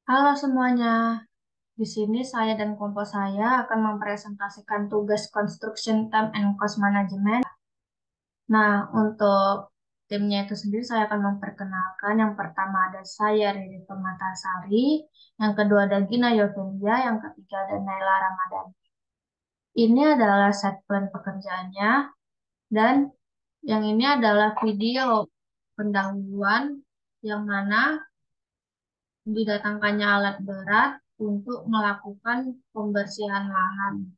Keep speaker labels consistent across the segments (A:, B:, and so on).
A: Halo semuanya, di sini saya dan kelompok saya akan mempresentasikan tugas Construction Time and Cost Management. Nah, untuk timnya itu sendiri saya akan memperkenalkan. Yang pertama ada saya, Riri Permatasari. Yang kedua ada Gina Yovelia. Yang ketiga ada Naila Ramadan. Ini adalah set plan pekerjaannya. Dan yang ini adalah video pendahuluan yang mana didatangkannya alat berat untuk melakukan pembersihan lahan.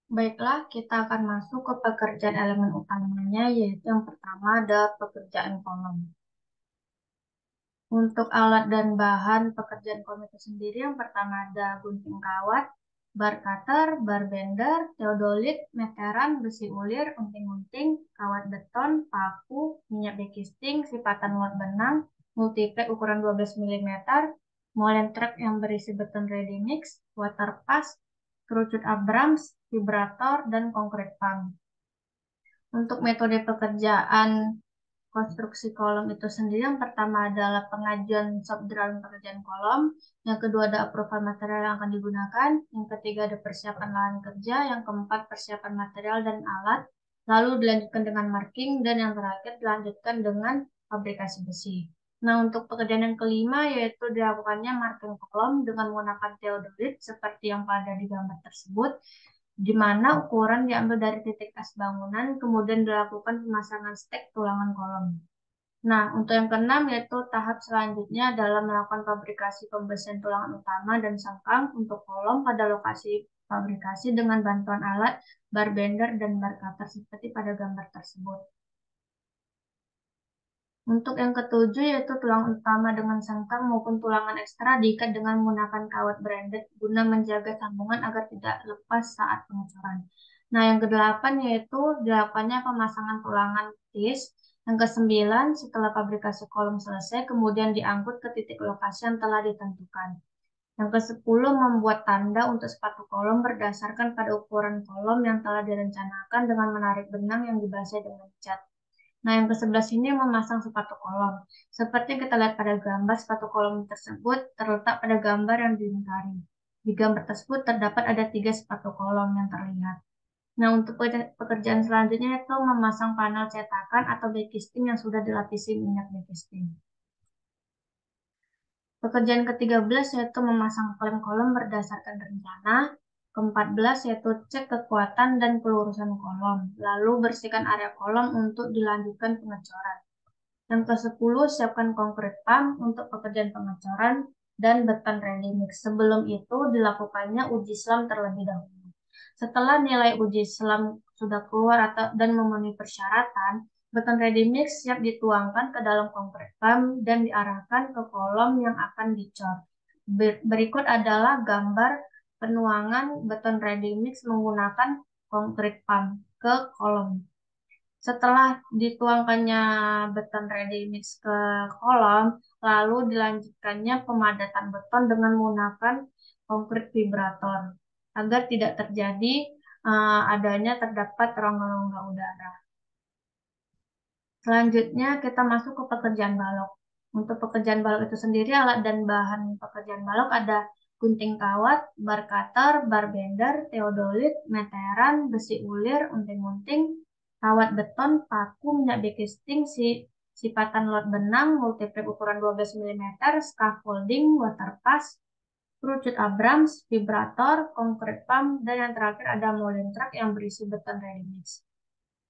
A: Baiklah, kita akan masuk ke pekerjaan elemen utamanya, yaitu yang pertama ada pekerjaan kolom. Untuk alat dan bahan pekerjaan kolom itu sendiri, yang pertama ada gunting kawat, bar cutter, bar bender, teodolit, meteran, besi ulir, unting-unting, kawat beton, paku, minyak bekisting, sipatan lot benang, multiplek ukuran 12 mm, molen truk yang berisi beton ready mix, water pass, kerucut Abrams, vibrator, dan konkrit pump. Untuk metode pekerjaan konstruksi kolom itu sendiri, yang pertama adalah pengajuan job drawing pekerjaan kolom, yang kedua ada approval material yang akan digunakan, yang ketiga ada persiapan lahan kerja, yang keempat persiapan material dan alat, lalu dilanjutkan dengan marking, dan yang terakhir dilanjutkan dengan fabrikasi besi. Nah, untuk pekerjaan yang kelima yaitu dilakukannya marking kolom dengan menggunakan teodolit seperti yang pada di gambar tersebut, di mana ukuran diambil dari titik as bangunan, kemudian dilakukan pemasangan stek tulangan kolom. Nah, untuk yang keenam yaitu tahap selanjutnya adalah melakukan fabrikasi pembersihan tulangan utama dan sangkang untuk kolom pada lokasi fabrikasi dengan bantuan alat bar bender dan bar cutter seperti pada gambar tersebut. Untuk yang ketujuh yaitu tulang utama dengan sangkang maupun tulangan ekstra diikat dengan menggunakan kawat branded guna menjaga sambungan agar tidak lepas saat pengecoran. Nah, yang kedelapan yaitu dilakukannya pemasangan tulangan tis. Yang kesembilan, setelah fabrikasi kolom selesai, kemudian diangkut ke titik lokasi yang telah ditentukan. Yang kesepuluh, membuat tanda untuk sepatu kolom berdasarkan pada ukuran kolom yang telah direncanakan dengan menarik benang yang dibasahi dengan cat. Nah, yang ke-11 ini memasang sepatu kolom. Seperti yang kita lihat pada gambar, sepatu kolom tersebut terletak pada gambar yang dilingkari. Di gambar tersebut terdapat ada 3 sepatu kolom yang terlihat. Nah, untuk pekerjaan selanjutnya itu memasang panel cetakan atau backcasting yang sudah dilapisi minyak backcasting. Pekerjaan ke-13 yaitu memasang klem kolom berdasarkan rencana. Ke-14 yaitu cek kekuatan dan pelurusan kolom. Lalu bersihkan area kolom untuk dilanjutkan pengecoran. Yang ke-10, siapkan konkrit pump untuk pekerjaan pengecoran dan beton ready mix. Sebelum itu dilakukannya uji selam terlebih dahulu. Setelah nilai uji selam sudah keluar dan memenuhi persyaratan, beton ready mix siap dituangkan ke dalam konkrit pump dan diarahkan ke kolom yang akan dicor. Berikut adalah gambar penuangan beton ready mix menggunakan konkrit pump ke kolom. Setelah dituangkannya beton ready mix ke kolom, lalu dilanjutkannya pemadatan beton dengan menggunakan konkrit vibrator agar tidak terjadi adanya terdapat rongga-rongga udara. Selanjutnya kita masuk ke pekerjaan balok. Untuk pekerjaan balok itu sendiri, alat dan bahan pekerjaan balok ada gunting kawat, bar cutter, bar bender, teodolit, meteran, besi ulir, unting-unting, kawat beton, paku, minyak baking, sipatan lot benang, multiplek ukuran 12 mm, scaffolding, water pass, kerucut Abrams, vibrator, concrete pump, dan yang terakhir ada molding truck yang berisi beton ready mix.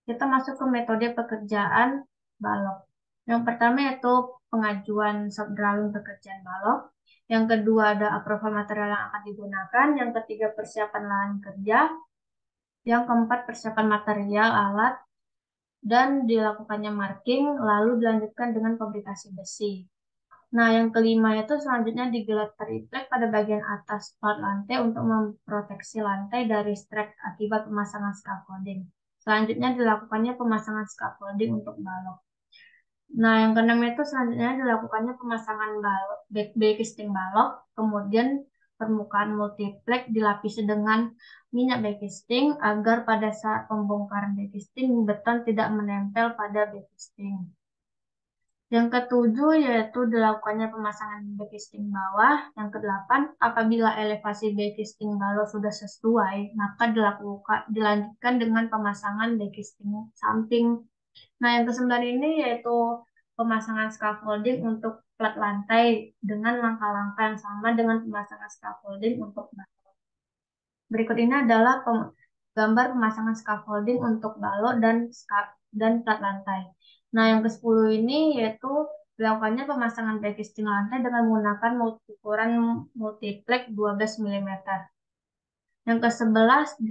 A: Kita masuk ke metode pekerjaan balok. Yang pertama yaitu pengajuan shop drawing pekerjaan balok. Yang kedua ada approval material yang akan digunakan. Yang ketiga persiapan lahan kerja. Yang keempat persiapan material, alat, dan dilakukannya marking, lalu dilanjutkan dengan fabrikasi besi. Nah, yang kelima itu selanjutnya digelar triplek pada bagian atas plat lantai untuk memproteksi lantai dari strek akibat pemasangan scaffolding. Selanjutnya dilakukannya pemasangan scaffolding untuk balok. Nah, yang keenam itu selanjutnya dilakukannya pemasangan balok, backcasting balok, kemudian permukaan multiplek dilapisi dengan minyak backcasting agar pada saat pembongkaran backcasting beton tidak menempel pada backcasting. Yang ketujuh yaitu dilakukannya pemasangan backcasting bawah. Yang kedelapan, apabila elevasi backcasting bawah sudah sesuai, maka dilanjutkan dengan pemasangan backcasting samping. Nah, yang kesembilan ini yaitu pemasangan scaffolding untuk plat lantai dengan langkah-langkah yang sama dengan pemasangan scaffolding untuk balok. Berikut ini adalah gambar pemasangan scaffolding untuk balok dan plat lantai. Nah, yang ke-10 ini yaitu dilakukannya pemasangan backcasting lantai dengan menggunakan ukuran multiplek 12 mm. Yang ke-11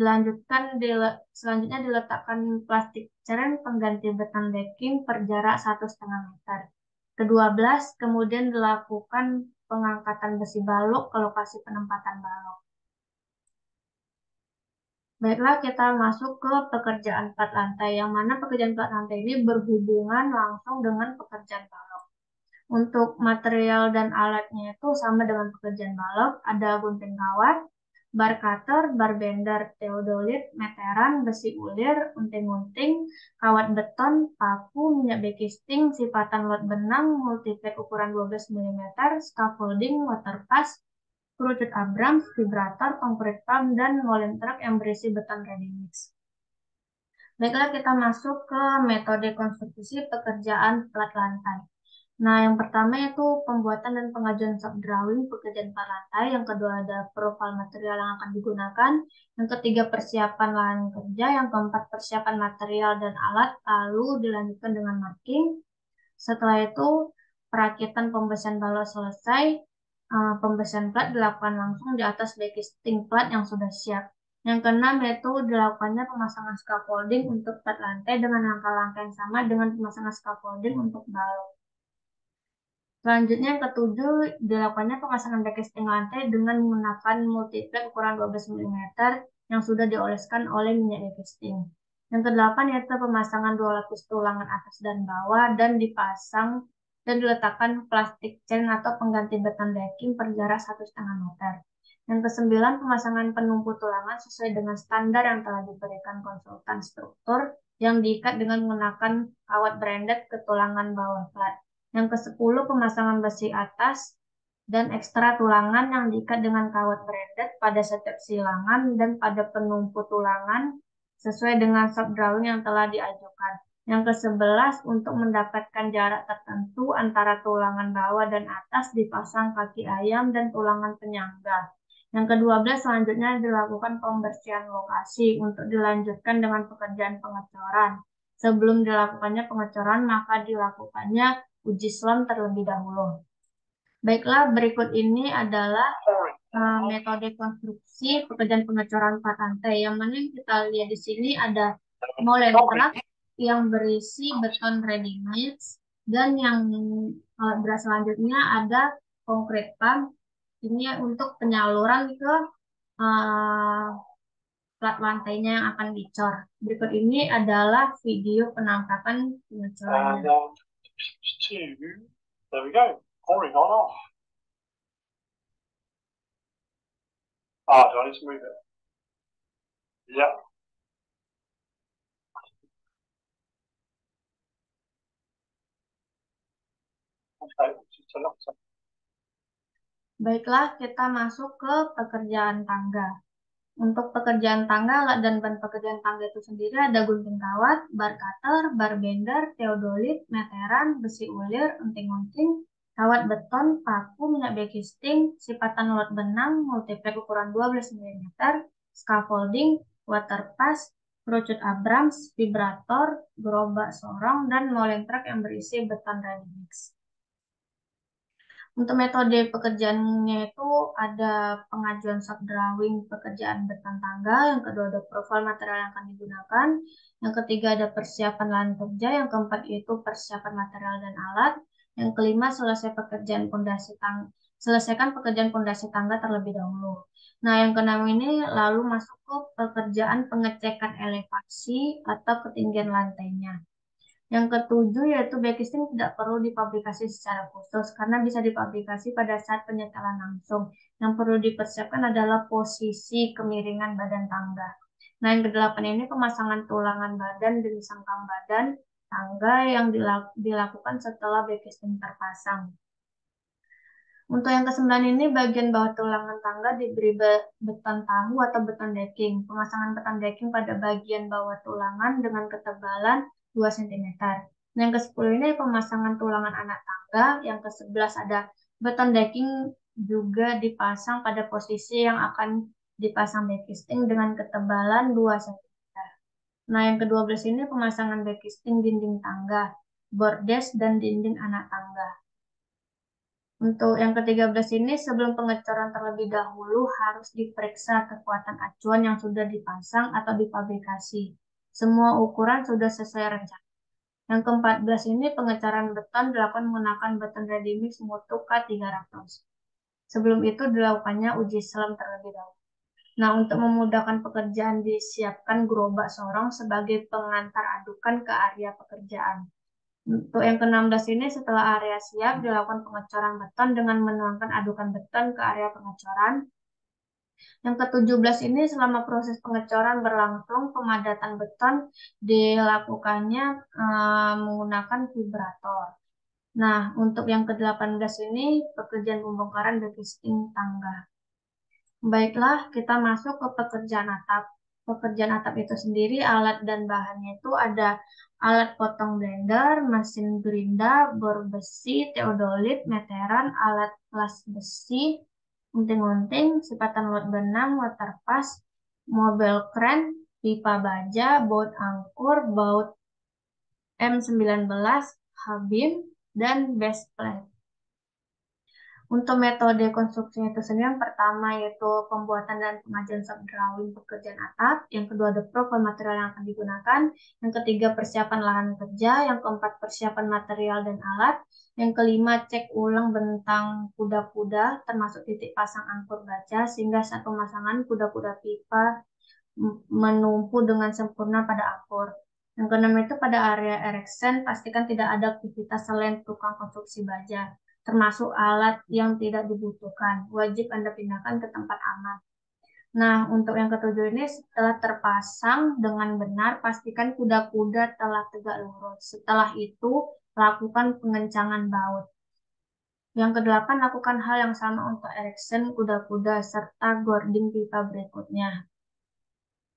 A: selanjutnya diletakkan plastik ceren pengganti beton backing per jarak 1,5 meter. Ke-12 kemudian dilakukan pengangkatan besi balok ke lokasi penempatan balok. Baiklah, kita masuk ke pekerjaan plat lantai, yang mana pekerjaan plat lantai ini berhubungan langsung dengan pekerjaan balok. Untuk material dan alatnya itu sama dengan pekerjaan balok, ada gunting kawat, bar cutter, bar bender, teodolit, meteran, besi ulir, unting-unting, kawat beton, paku, minyak baking, sipatan lot benang, multiplek ukuran 12 mm, scaffolding, water pass, kerucut Abrams, vibrator, concrete pump, dan molen truk yang berisi beton ready mix. Baiklah, kita masuk ke metode konstruksi pekerjaan plat lantai. Nah, yang pertama itu pembuatan dan pengajuan shop drawing pekerjaan plat lantai. Yang kedua ada profil material yang akan digunakan. Yang ketiga persiapan lahan kerja. Yang keempat persiapan material dan alat. Lalu dilanjutkan dengan marking. Setelah itu perakitan pembesian balok selesai. Pembesian plat dilakukan langsung di atas backcasting plat yang sudah siap. Yang keenam yaitu dilakukannya pemasangan scaffolding untuk plat lantai dengan langkah-langkah yang sama dengan pemasangan scaffolding untuk balok. Selanjutnya yang ketujuh dilakukannya pemasangan backcasting lantai dengan menggunakan multiplek ukuran 12 mm yang sudah dioleskan oleh minyak backcasting. Yang kedelapan yaitu pemasangan dua lapis tulangan atas dan bawah dan dipasang dan diletakkan plastik chain atau pengganti beton backing per jarak 1,5 meter. Yang kesembilan pemasangan penumpu tulangan sesuai dengan standar yang telah diberikan konsultan struktur yang diikat dengan menggunakan kawat branded ke tulangan bawah plat. Yang ke-10 pemasangan besi atas dan ekstra tulangan yang diikat dengan kawat branded pada setiap silangan dan pada penumpu tulangan sesuai dengan shop drawing yang telah diajukan. Yang ke-11 untuk mendapatkan jarak tertentu antara tulangan bawah dan atas dipasang kaki ayam dan tulangan penyangga. Yang ke-12 selanjutnya dilakukan pembersihan lokasi untuk dilanjutkan dengan pekerjaan pengecoran. Sebelum dilakukannya pengecoran, maka dilakukannya uji SLAM terlebih dahulu. Baiklah, berikut ini adalah metode konstruksi pekerjaan pengecoran plat lantai. Yang mana yang kita lihat di sini ada molen truk yang berisi beton ready mix, dan yang beras selanjutnya ada concrete pump. Ini untuk penyaluran ke plat lantainya yang akan dicor. Berikut ini adalah video penampakan pengecorannya.
B: There we go. Pouring on off. Do I need to move it? Yeah. Okay. चलो चलो।
A: Baiklah, kita masuk ke pekerjaan tangga. Untuk pekerjaan tangga, alat dan bahan pekerjaan tangga itu sendiri ada gunting kawat, bar cutter, bar bender, teodolit, meteran, besi ulir, unting-unting, kawat beton, paku, minyak baking, sipatan lot benang, multiplek ukuran 12 mm, scaffolding, water pass, kerucut Abrams, vibrator, gerobak sorong, dan molen truk yang berisi beton ready mix. Untuk metode pekerjaannya itu ada pengajuan shop drawing pekerjaan beton tangga, yang kedua ada profil material yang akan digunakan, yang ketiga ada persiapan lahan kerja, yang keempat yaitu persiapan material dan alat, yang kelima selesaikan pekerjaan pondasi tangga terlebih dahulu. Nah, yang keenam ini lalu masuk ke pekerjaan pengecekan elevasi atau ketinggian lantainya. Yang ketujuh yaitu backcasting tidak perlu dipublikasi secara khusus karena bisa dipublikasi pada saat penyetelan langsung. Yang perlu dipersiapkan adalah posisi kemiringan badan tangga. Nah, yang kedelapan ini pemasangan tulangan badan dan sangkang badan tangga yang dilakukan setelah backcasting terpasang. Untuk yang kesembilan ini bagian bawah tulangan tangga diberi beton tahu atau beton decking. Pemasangan beton decking pada bagian bawah tulangan dengan ketebalan 2 cm. Yang ke-10 ini pemasangan tulangan anak tangga. Yang ke-11 ada beton decking juga dipasang pada posisi yang akan dipasang backcasting dengan ketebalan 2 cm. Nah, yang ke-12 ini pemasangan backcasting dinding tangga, bordes, dan dinding anak tangga. Untuk yang ke-13 ini, sebelum pengecoran terlebih dahulu harus diperiksa kekuatan acuan yang sudah dipasang atau dipublikasi. Semua ukuran sudah sesuai rencana. Yang ke-14 ini, pengecoran beton dilakukan menggunakan beton ready mix mutu K300. Sebelum itu dilakukannya uji selam terlebih dahulu. Nah, untuk memudahkan pekerjaan disiapkan gerobak sorong sebagai pengantar adukan ke area pekerjaan. Untuk yang ke-16 ini setelah area siap dilakukan pengecoran beton dengan menuangkan adukan beton ke area pengecoran. Yang ke-17 ini selama proses pengecoran berlangsung pemadatan beton dilakukannya menggunakan vibrator. Nah, untuk yang ke-18 ini pekerjaan pembongkaran backcasting tangga. Baiklah, kita masuk ke pekerjaan atap. Pekerjaan atap itu sendiri, alat dan bahannya itu ada alat potong blender, mesin gerinda, bor besi, teodolit, meteran, alat kelas besi, gunting-gunting, sipatan lot benang, water pass, mobil kren, pipa baja, baut angkur, baut M19, habim, dan base plate. Untuk metode konstruksi itu sendiri, yang pertama yaitu pembuatan dan pengajuan shop drawing pekerjaan atap, yang kedua ada profil material yang akan digunakan, yang ketiga persiapan lahan kerja, yang keempat persiapan material dan alat, yang kelima cek ulang bentang kuda-kuda termasuk titik pasang angkur baja sehingga saat pemasangan kuda-kuda pipa menumpu dengan sempurna pada angkur. Yang keenam itu pada area erection, pastikan tidak ada aktivitas selain tukang konstruksi baja, termasuk alat yang tidak dibutuhkan. Wajib Anda pindahkan ke tempat aman. Nah, untuk yang ketujuh ini setelah terpasang dengan benar, pastikan kuda-kuda telah tegak lurus. Setelah itu, lakukan pengencangan baut. Yang kedelapan, lakukan hal yang sama untuk erection kuda-kuda serta gording pipa berikutnya.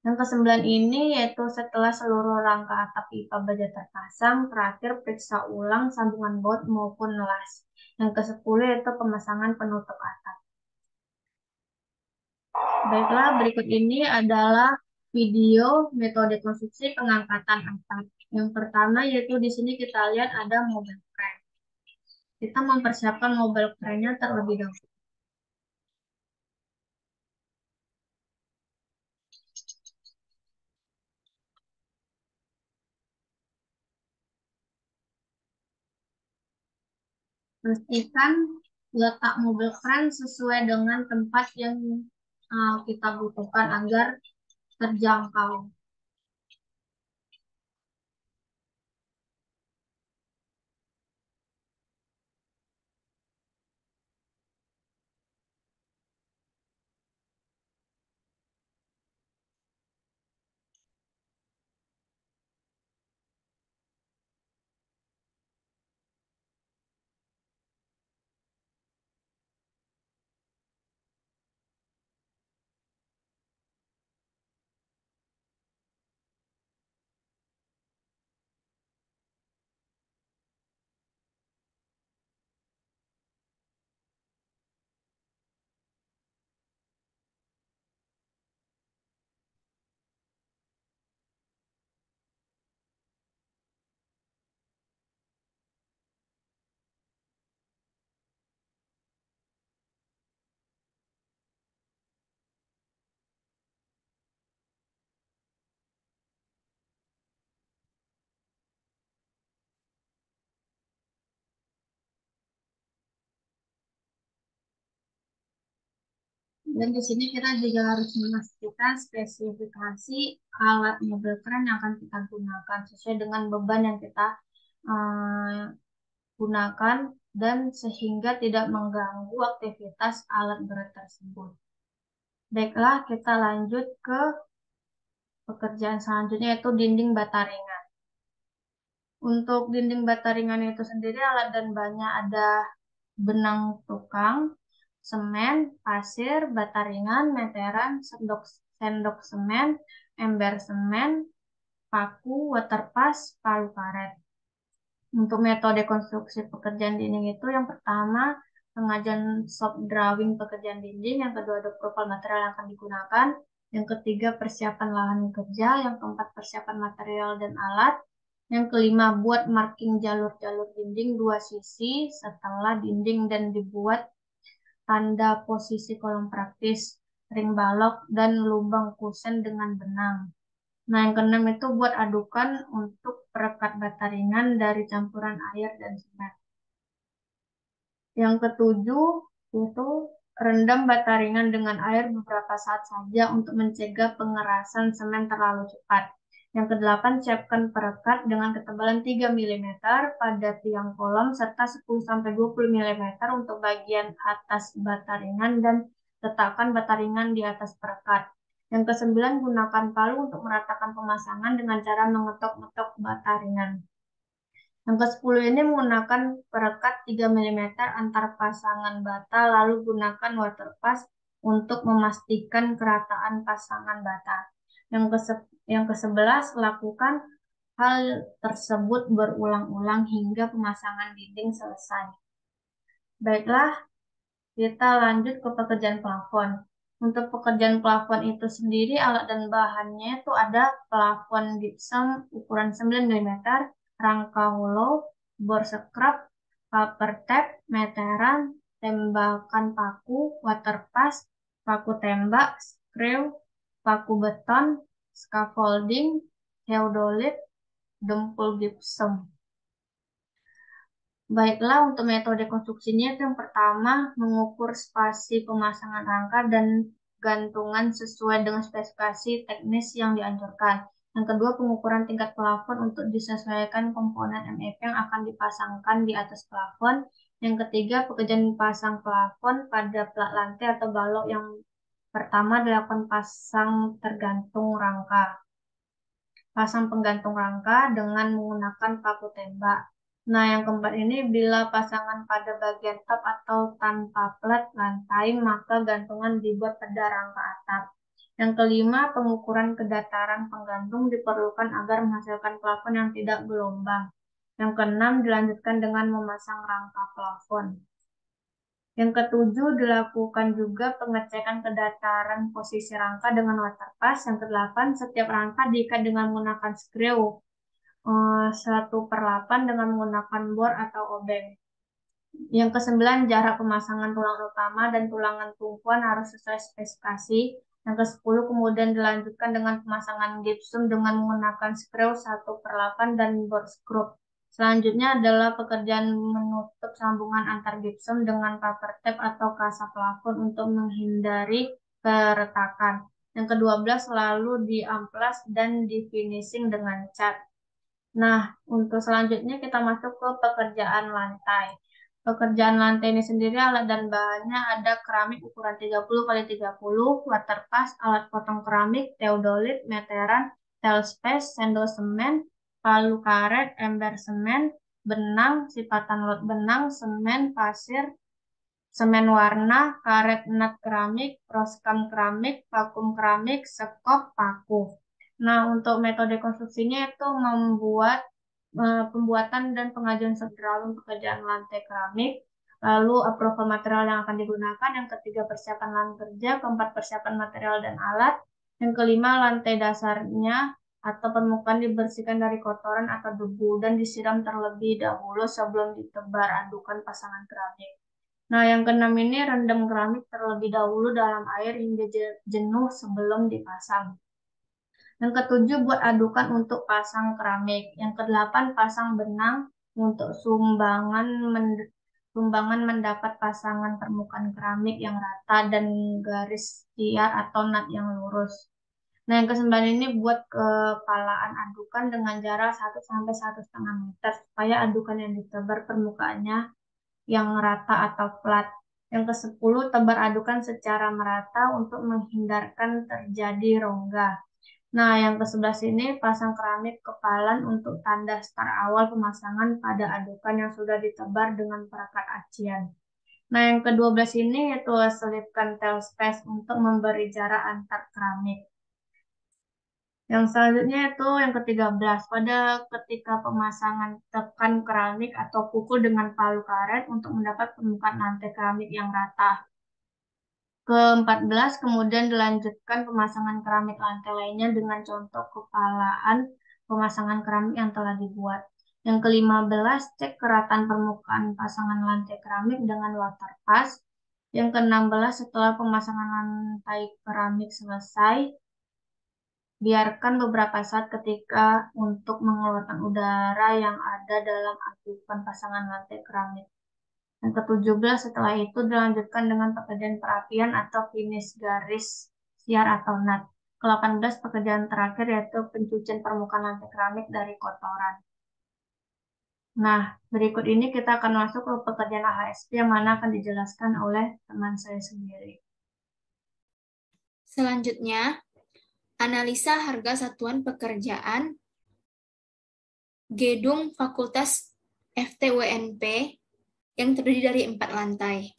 A: Yang kesembilan ini yaitu setelah seluruh rangka atap pipa baja terpasang, terakhir periksa ulang sambungan baut maupun las. Yang ke-10 yaitu pemasangan penutup atap. Baiklah, berikut ini adalah video metode konstruksi pengangkatan atap. Yang pertama yaitu di sini kita lihat ada mobile crane. Kita mempersiapkan mobile crane-nya terlebih dahulu. Pastikan letak mobil kran sesuai dengan tempat yang kita butuhkan agar terjangkau. Dan di sini kita juga harus memastikan spesifikasi alat mobil kren yang akan kita gunakan sesuai dengan beban yang kita gunakan dan sehingga tidak mengganggu aktivitas alat berat tersebut. Baiklah, kita lanjut ke pekerjaan selanjutnya yaitu dinding bata ringan. Untuk dinding bata ringan itu sendiri alat dan bahannya ada benang tukang, semen, pasir, bata ringan, meteran, sendok semen, ember semen, paku, water pass, palu karet. Untuk metode konstruksi pekerjaan dinding itu yang pertama pengajuan shop drawing pekerjaan dinding, yang kedua ada profil material yang akan digunakan, yang ketiga persiapan lahan kerja, yang keempat persiapan material dan alat, yang kelima buat marking jalur-jalur dinding dua sisi setelah dinding dan dibuat tanda posisi kolom praktis, ring balok, dan lubang kusen dengan benang. Nah, yang keenam itu buat adukan untuk perekat bata ringan dari campuran air dan semen. Yang ketujuh itu rendam bata ringan dengan air beberapa saat saja untuk mencegah pengerasan semen terlalu cepat. Yang kedelapan, siapkan perekat dengan ketebalan 3 mm pada tiang kolom serta 10-20 mm untuk bagian atas bata ringan dan letakkan bata ringan di atas perekat. Yang kesembilan, gunakan palu untuk meratakan pemasangan dengan cara mengetok-ngetok bata ringan. Yang ke-10 ini menggunakan perekat 3 mm antar pasangan bata, lalu gunakan water pass untuk memastikan kerataan pasangan bata. Yang ke-11, lakukan hal tersebut berulang-ulang hingga pemasangan dinding selesai. Baiklah, kita lanjut ke pekerjaan plafon. Untuk pekerjaan plafon itu sendiri, alat dan bahannya itu ada plafon gypsum ukuran 9 mm, rangka hollow, bor scrap, paper tape, meteran, tembakan paku, water pass, paku tembak, screw, paku beton, scaffolding, theodolite, dempul gypsum. Baiklah, untuk metode konstruksinya itu yang pertama mengukur spasi pemasangan rangka dan gantungan sesuai dengan spesifikasi teknis yang dianjurkan. Yang kedua, pengukuran tingkat plafon untuk disesuaikan komponen MF yang akan dipasangkan di atas plafon. Yang ketiga, pekerjaan pasang plafon pada plat lantai atau balok yang pertama dilakukan pasang tergantung rangka. Pasang penggantung rangka dengan menggunakan paku tembak. Nah, yang keempat ini bila pasangan pada bagian top atau tanpa plat lantai, maka gantungan dibuat pada rangka atap. Yang kelima, pengukuran kedataran penggantung diperlukan agar menghasilkan plafon yang tidak gelombang. Yang keenam, dilanjutkan dengan memasang rangka plafon. Yang ketujuh, dilakukan juga pengecekan kedataran posisi rangka dengan water pass. Yang kedelapan, setiap rangka diikat dengan menggunakan screw 1/8 dengan menggunakan bor atau obeng. Yang kesembilan, jarak pemasangan tulang utama dan tulangan tumpuan harus sesuai spesifikasi. Yang ke-10, kemudian dilanjutkan dengan pemasangan gypsum dengan menggunakan screw 1/8 dan bor screw. Selanjutnya adalah pekerjaan menutup sambungan antar gypsum dengan paper tape atau kasa plafon untuk menghindari keretakan. Yang ke-12, lalu diamplas dan di-finishing dengan cat. Nah, untuk selanjutnya kita masuk ke pekerjaan lantai. Pekerjaan lantai ini sendiri alat dan bahannya ada keramik ukuran 30x30, water pass, alat potong keramik, theodolite, meteran, tile space, sendok semen, palu karet, ember semen, benang, sipatan lot benang, semen, pasir, semen warna, karet nut keramik, roskam keramik, vakum keramik, sekop, paku. Nah, untuk metode konstruksinya itu pembuatan dan pengajuan drawing pekerjaan lantai keramik, lalu approval material yang akan digunakan, yang ketiga persiapan lahan kerja, keempat persiapan material dan alat, yang kelima lantai dasarnya atau permukaan dibersihkan dari kotoran atau debu dan disiram terlebih dahulu sebelum ditebar adukan pasangan keramik. Nah, yang keenam ini rendam keramik terlebih dahulu dalam air hingga jenuh sebelum dipasang. Yang ketujuh, buat adukan untuk pasang keramik. Yang kedelapan, pasang benang untuk sumbangan Sumbangan mendapat pasangan permukaan keramik yang rata dan garis siar atau nut yang lurus. Nah, yang ke-9 ini buat kepalaan adukan dengan jarak 1 sampai 1,5 meter supaya adukan yang ditebar permukaannya yang rata atau flat. Yang ke-10, tebar adukan secara merata untuk menghindarkan terjadi rongga. Nah, yang ke-11 ini pasang keramik kepalan untuk tanda start awal pemasangan pada adukan yang sudah ditebar dengan perekat acian. Nah, yang ke-12 ini yaitu selipkan tail space untuk memberi jarak antar keramik. Yang selanjutnya itu yang ke-13, pada ketika pemasangan tekan keramik atau pukul dengan palu karet untuk mendapat permukaan lantai keramik yang rata. Ke-14, kemudian dilanjutkan pemasangan keramik lantai lainnya dengan contoh kepalaan pemasangan keramik yang telah dibuat. Yang ke-15, cek keratan permukaan pasangan lantai keramik dengan water pass. Yang ke-16, setelah pemasangan lantai keramik selesai, biarkan beberapa saat ketika untuk mengeluarkan udara yang ada dalam adukan pasangan lantai keramik. Yang ke-17, setelah itu dilanjutkan dengan pekerjaan perapian atau finish garis siar atau nut. Ke-18, pekerjaan terakhir yaitu pencucian permukaan lantai keramik dari kotoran. Nah, berikut ini kita akan masuk ke pekerjaan AHSP yang mana akan dijelaskan oleh teman saya sendiri.
C: Selanjutnya, analisa harga satuan pekerjaan gedung Fakultas FTWNP yang terdiri dari 4 lantai.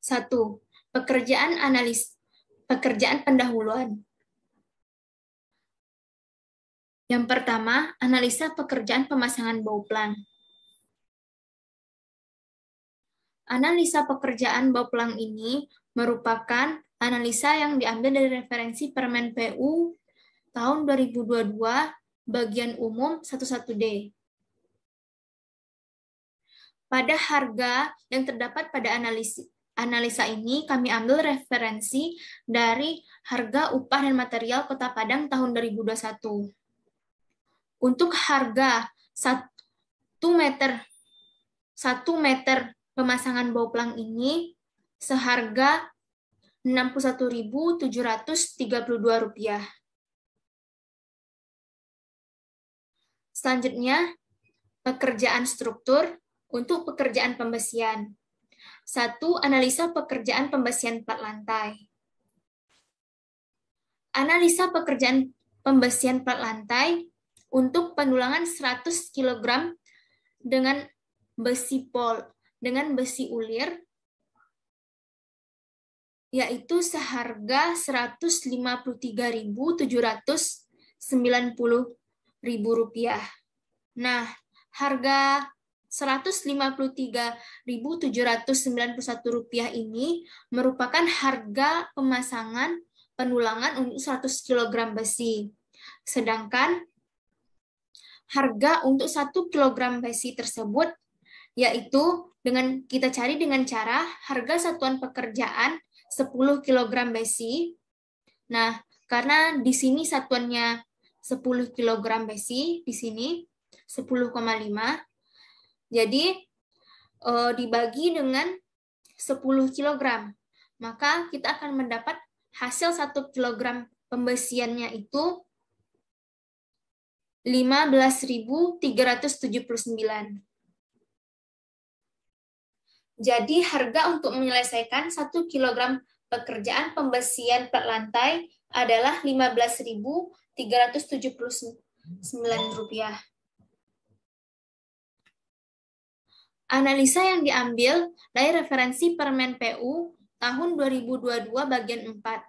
C: Satu, pekerjaan pendahuluan. Yang pertama, analisa pekerjaan pemasangan bauplang. Analisa pekerjaan bauplang ini merupakan analisa yang diambil dari referensi Permen PU tahun 2022 bagian umum 11D. Pada harga yang terdapat pada analisa ini, kami ambil referensi dari harga upah dan material Kota Padang tahun 2021. Untuk harga 1 meter pemasangan bauplang ini seharga Rp61.732. Selanjutnya, pekerjaan struktur untuk pekerjaan pembesian. 1. Analisa pekerjaan pembesian plat lantai. Analisa pekerjaan pembesian plat lantai untuk pendulangan 100 kg dengan besi ulir, yaitu seharga Rp153.790. Nah, harga Rp153.791 ini merupakan harga pemasangan pendulangan untuk 100 kg besi. Sedangkan harga untuk 1 kg besi tersebut yaitu kita cari dengan cara harga satuan pekerjaan 10 kg besi. Nah, karena di sini satuannya 10 kg besi, di sini 10,5. Jadi dibagi dengan 10 kg. Maka kita akan mendapat hasil 1 kg pembesiannya itu 15.379. Jadi harga untuk menyelesaikan 1 kg pekerjaan pembesian plat lantai adalah Rp15.379. Analisa yang diambil dari referensi Permen PU tahun 2022 bagian 4.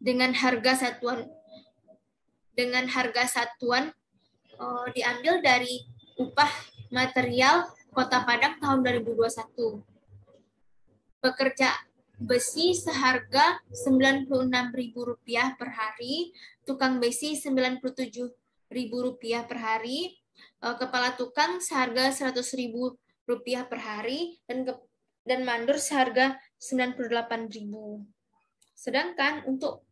C: Dengan harga satuan diambil dari upah material Kota Padang tahun 2021. Pekerja besi seharga Rp96.000 per hari, tukang besi Rp97.000 Rp100.000 per hari, kepala tukang seharga Rp100.000 per hari, dan mandor seharga Rp98.000. Sedangkan untuk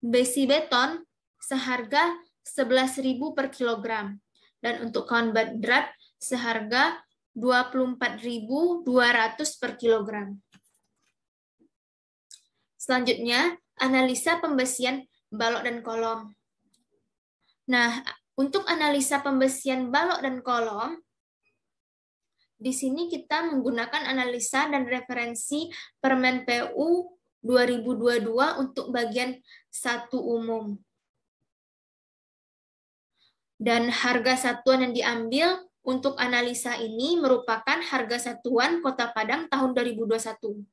C: besi beton seharga Rp11.000 per kilogram, dan untuk kawan berat seharga Rp24.200 per kilogram. Selanjutnya, analisa pembesian balok dan kolom. Nah, untuk analisa pembesian balok dan kolom, di sini kita menggunakan analisa dan referensi Permen PU 2022 untuk bagian 1 umum. Dan harga satuan yang diambil untuk analisa ini merupakan harga satuan Kota Padang tahun 2021.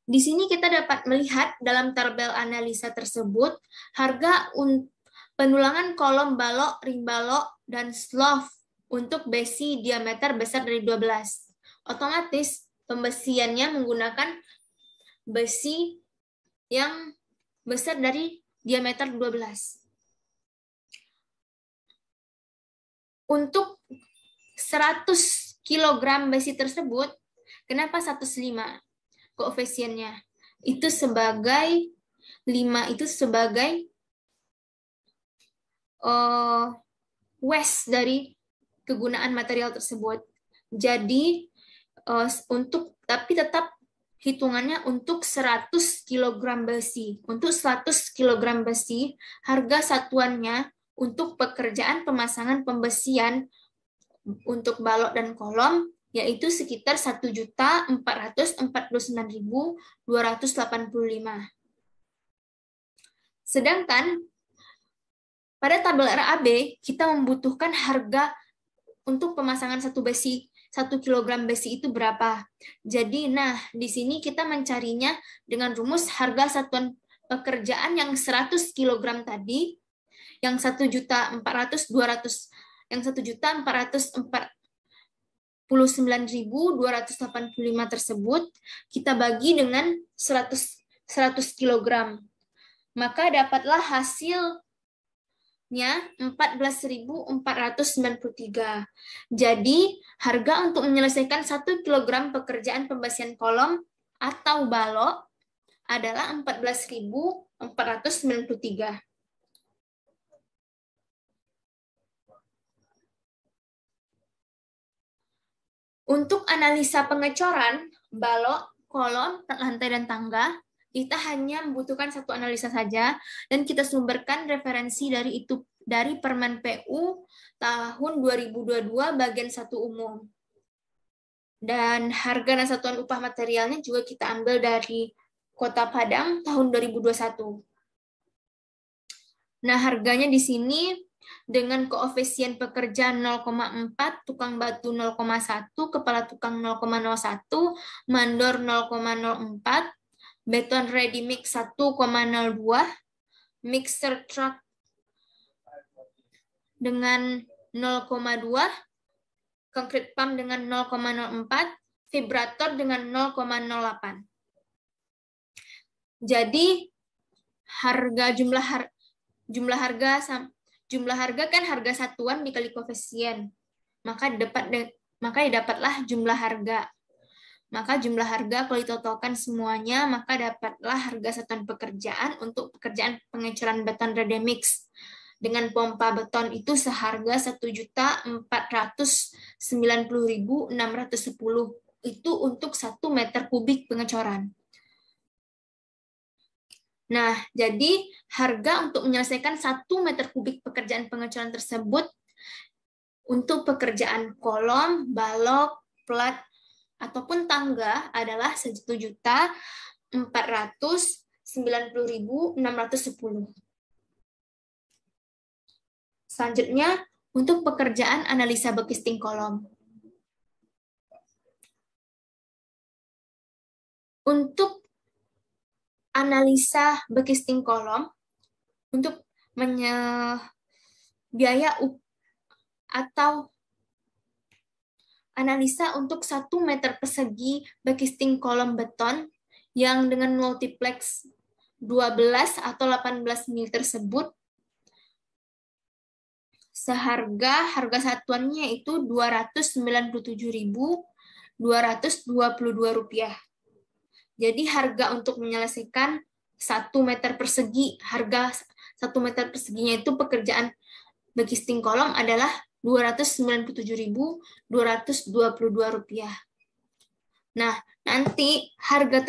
C: Di sini kita dapat melihat dalam tabel analisa tersebut, harga penulangan kolom balok, ring balok, dan slope untuk besi diameter besar dari 12. Otomatis pembesiannya menggunakan besi yang besar dari diameter 12. Untuk 100 kg besi tersebut, kenapa 105 koefisiennya? Itu sebagai 5 itu sebagai waste dari kegunaan material tersebut. Jadi tapi tetap hitungannya untuk 100 kg besi. Untuk 100 kg besi, harga satuannya untuk pekerjaan pemasangan pembesian untuk balok dan kolom yaitu sekitar 1.449.285. Sedangkan pada tabel RAB kita membutuhkan harga untuk pemasangan 1 kg besi itu berapa. Jadi, di sini kita mencarinya dengan rumus harga satuan pekerjaan yang 100 kg tadi, yang 1.449.000 tersebut, kita bagi dengan 100 kg. Maka dapatlah hasilnya 14.493. Jadi, harga untuk menyelesaikan 1 kg pekerjaan pembesian kolom atau balok adalah 14.493. Untuk analisa pengecoran balok, kolom, lantai, dan tangga, kita hanya membutuhkan satu analisa saja, dan kita sumberkan referensi dari Permen PU tahun 2022 bagian 1 umum. Dan harga dan satuan upah materialnya juga kita ambil dari Kota Padang tahun 2021. Nah, harganya di sini dengan koefisien pekerja 0,4, tukang batu 0,1, kepala tukang 0,01, mandor 0,04, beton ready mix 1,02, mixer truck dengan 0,2, concrete pump dengan 0,04, vibrator dengan 0,08. Jadi jumlah harga kan harga satuan dikali koefisien, maka dapatlah jumlah harga. Maka jumlah harga kalau ditotalkan semuanya, maka dapatlah harga satuan pekerjaan untuk pekerjaan pengecoran beton ready mix dengan pompa beton itu seharga 1.490.610. Itu untuk 1 meter kubik pengecoran. Nah, jadi harga untuk menyelesaikan 1 meter kubik pekerjaan pengecoran tersebut untuk pekerjaan kolom, balok, plat, ataupun tangga adalah 1.490.610. Selanjutnya, untuk pekerjaan analisa bekisting kolom. Untuk analisa bekisting kolom, untuk biaya atau analisa untuk 1 meter persegi bekisting kolom beton yang dengan multiplex 12 atau 18 mili tersebut harga satuannya itu Rp297.222. Jadi harga untuk menyelesaikan 1 meter persegi, harga 1 meter perseginya itu pekerjaan backcasting kolom adalah Rp297.222. Nah, nanti harga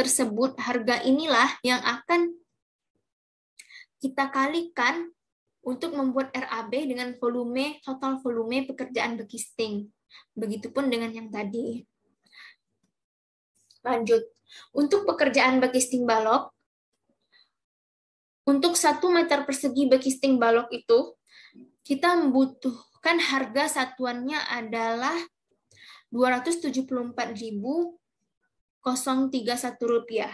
C: inilah yang akan kita kalikan untuk membuat RAB dengan total volume pekerjaan backcasting. Begitupun dengan yang tadi. Lanjut. Untuk pekerjaan backcasting balok, untuk 1 meter persegi backcasting balok itu, kita membutuhkan harga satuannya adalah Rp274.031.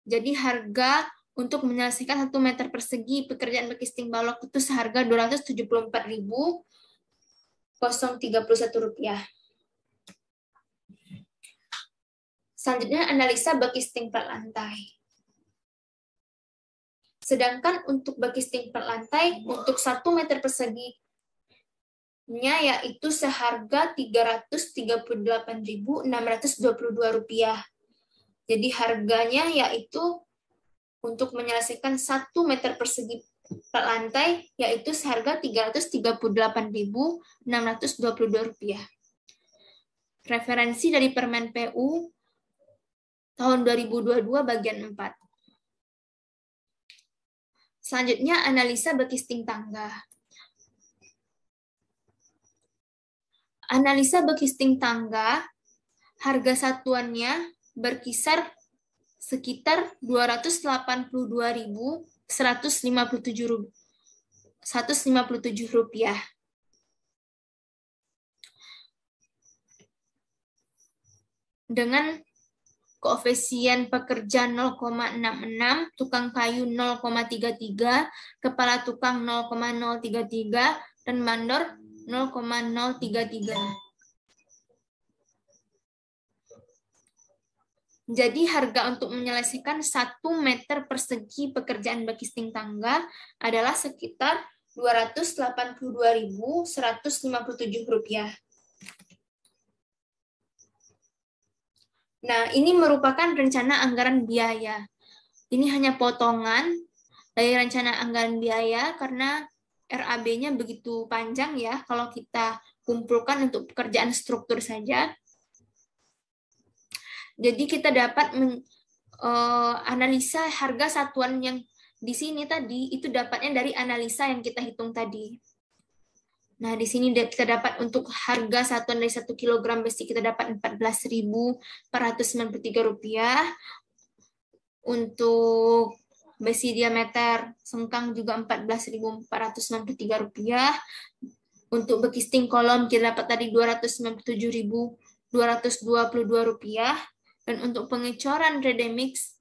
C: Jadi harga untuk menyelesaikan 1 meter persegi pekerjaan backcasting balok itu seharga Rp274.031. Selanjutnya analisa backcasting plat lantai. Sedangkan untuk backcasting plat lantai untuk 1 meter perseginya yaitu seharga Rp338.622. Jadi harganya yaitu untuk menyelesaikan 1 meter persegi plat lantai yaitu seharga Rp338.622. Referensi dari Permen PU tahun 2022 bagian 4. Selanjutnya analisa backcasting tangga. Analisa backcasting tangga, harga satuannya berkisar sekitar Rp284.157. Dengan koefisien pekerja 0,66, tukang kayu 0,33, kepala tukang 0,033, dan mandor 0,033. Jadi harga untuk menyelesaikan 1 meter persegi pekerjaan backcasting tangga adalah sekitar Rp282.157. Nah, ini merupakan rencana anggaran biaya. Ini hanya potongan dari rencana anggaran biaya karena RAB-nya begitu panjang ya kalau kita kumpulkan untuk pekerjaan struktur saja. Jadi kita dapat analisa harga satuan yang di sini tadi itu dapatnya dari analisa yang kita hitung tadi. Nah, di sini kita dapat untuk harga satuan dari 1 kg besi kita dapat Rp14.493. Untuk besi diameter sengkang juga Rp14.493. Untuk backcasting kolom kita dapat tadi Rp297.222. Dan untuk pengecoran ready mix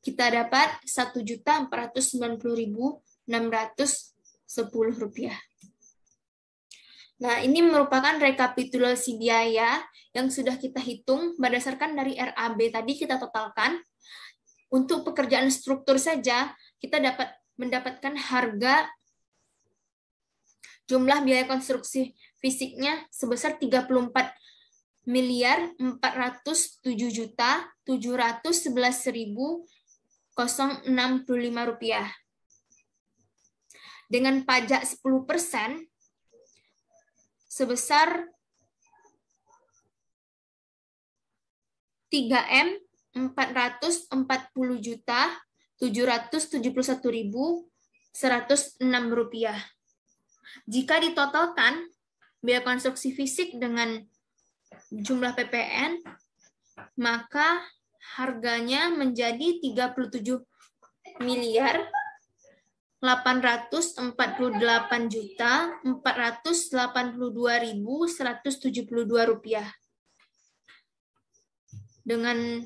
C: kita dapat Rp1.490.610. Nah, ini merupakan rekapitulasi biaya yang sudah kita hitung berdasarkan dari RAB tadi kita totalkan. Untuk pekerjaan struktur saja, kita dapat mendapatkan harga jumlah biaya konstruksi fisiknya sebesar Rp34.417.711.065. Dengan pajak 10% sebesar Rp3.440.771.106. Jika ditotalkan biaya konstruksi fisik dengan jumlah PPN, maka harganya menjadi Rp38.488.482.172. Dengan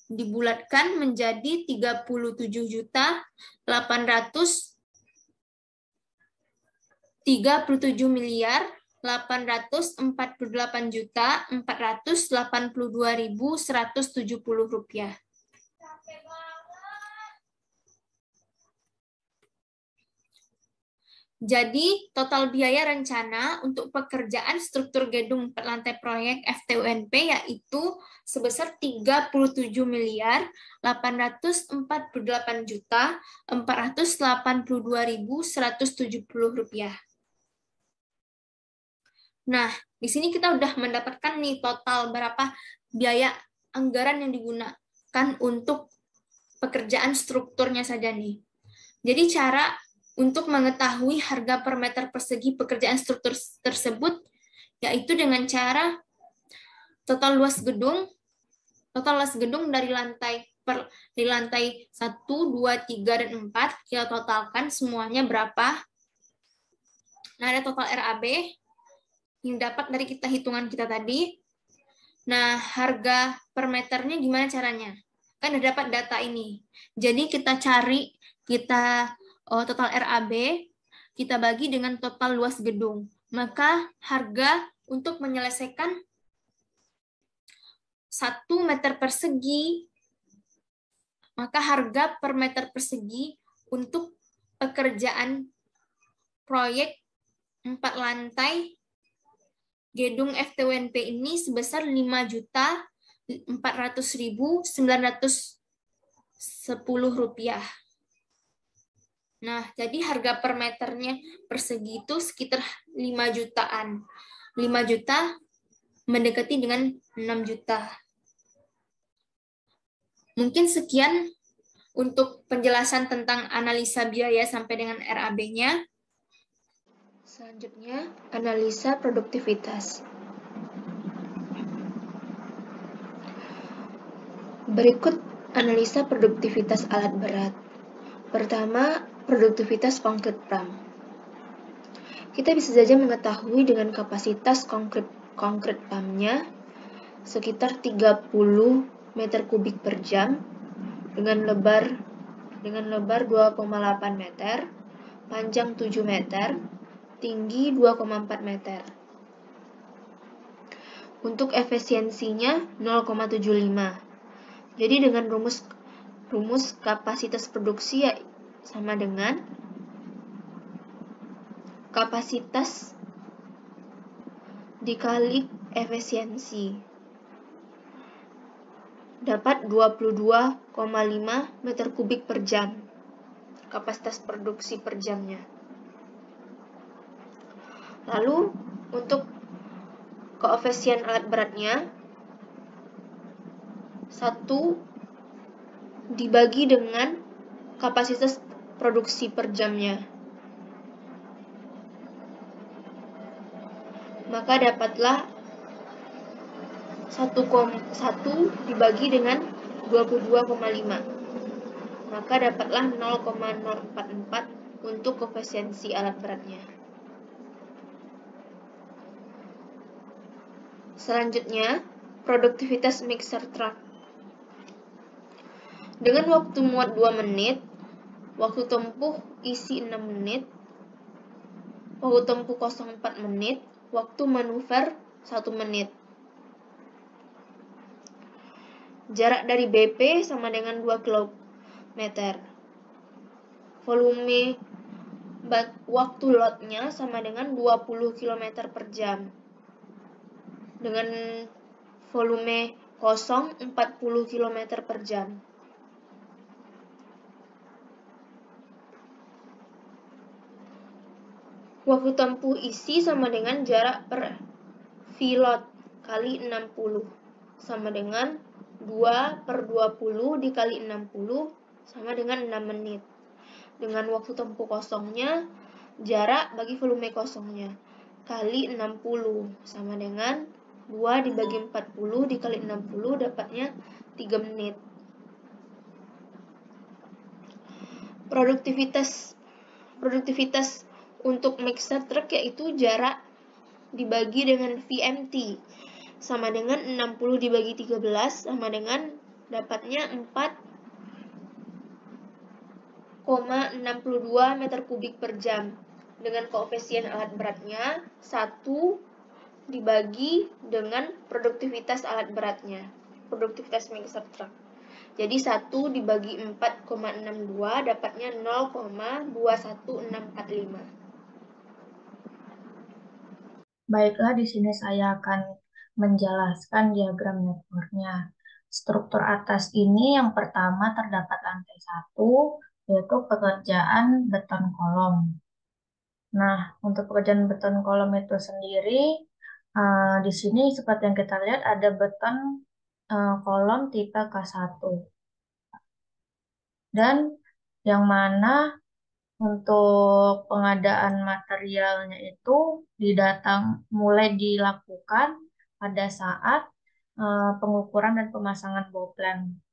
C: dibulatkan menjadi Rp37.848.482.170. Jadi, total biaya rencana untuk pekerjaan struktur gedung lantai proyek FTUNP yaitu sebesar 37.448.482.170 rupiah. Nah, di sini kita udah mendapatkan nih total berapa biaya anggaran yang digunakan untuk pekerjaan strukturnya saja nih. Jadi cara untuk mengetahui harga per meter persegi pekerjaan struktur tersebut yaitu dengan cara total luas gedung dari lantai 1, 2, 3 dan 4 kita totalkan semuanya berapa. Nah, ada total RAB yang dapat dari hitungan kita tadi. Nah, harga per meternya gimana caranya? Kan udah dapat data ini. Jadi kita total RAB, kita bagi dengan total luas gedung. Maka harga untuk menyelesaikan 1 meter persegi, maka harga per meter persegi untuk pekerjaan proyek 4 lantai gedung FTUNP ini sebesar 5.400.910 rupiah. Nah, jadi harga per meternya persegi itu sekitar 5 jutaan. 5 juta mendekati dengan 6 juta. Mungkin sekian untuk penjelasan tentang analisa biaya sampai dengan RAB-nya. Selanjutnya, analisa produktivitas. Berikut analisa produktivitas alat berat. Pertama, produktivitas konkrit pram. Kita bisa saja mengetahui dengan kapasitas konkrit pramnya sekitar 30 meter kubik per jam dengan lebar 2,8 meter, panjang 7 meter, tinggi 2,4 meter. Untuk efisiensinya 0,75. Jadi dengan rumus kapasitas produksi sama dengan kapasitas dikali efisiensi. Dapat 22,5 meter kubik per jam. Kapasitas produksi per jamnya. Lalu untuk koefisien alat beratnya 1 dibagi dengan kapasitas produksi per jamnya. Maka dapatlah 1 dibagi dengan 22,5. Maka dapatlah 0,044 untuk koefisiensi alat beratnya. Selanjutnya, produktivitas mixer truck. Dengan waktu muat 2 menit, waktu tempuh isi 6 menit, waktu tempuh kosong 4 menit, waktu manuver 1 menit. Jarak dari BP sama dengan 2 km. Volume waktu lotnya sama dengan 20 km per jam. Dengan volume kosong 40 km per jam. Waktu tempuh isi sama dengan jarak per V-lot kali 60 sama dengan 2/20 dikali 60 sama dengan 6 menit. Dengan waktu tempuh kosongnya, jarak bagi volume kosongnya kali 60 sama dengan 2 dibagi 40 dikali 60 dapatnya 3 menit. Produktivitas untuk mixer truck yaitu jarak dibagi dengan VMT sama dengan 60 dibagi 13 sama dengan dapatnya 4,62 meter kubik per jam. Dengan koefisien alat beratnya 1 dibagi dengan produktivitas alat beratnya, produktivitas mixer truck. Jadi 1 dibagi 4,62 dapatnya 0,21645.
A: Baiklah, di sini saya akan menjelaskan diagram networknya. Struktur atas ini yang pertama terdapat lantai 1, yaitu pekerjaan beton kolom. Nah, untuk pekerjaan beton kolom itu sendiri, di sini seperti yang kita lihat ada beton kolom tipe K1. Dan yang mana untuk pengadaan materialnya itu mulai dilakukan pada saat pengukuran dan pemasangan boplang.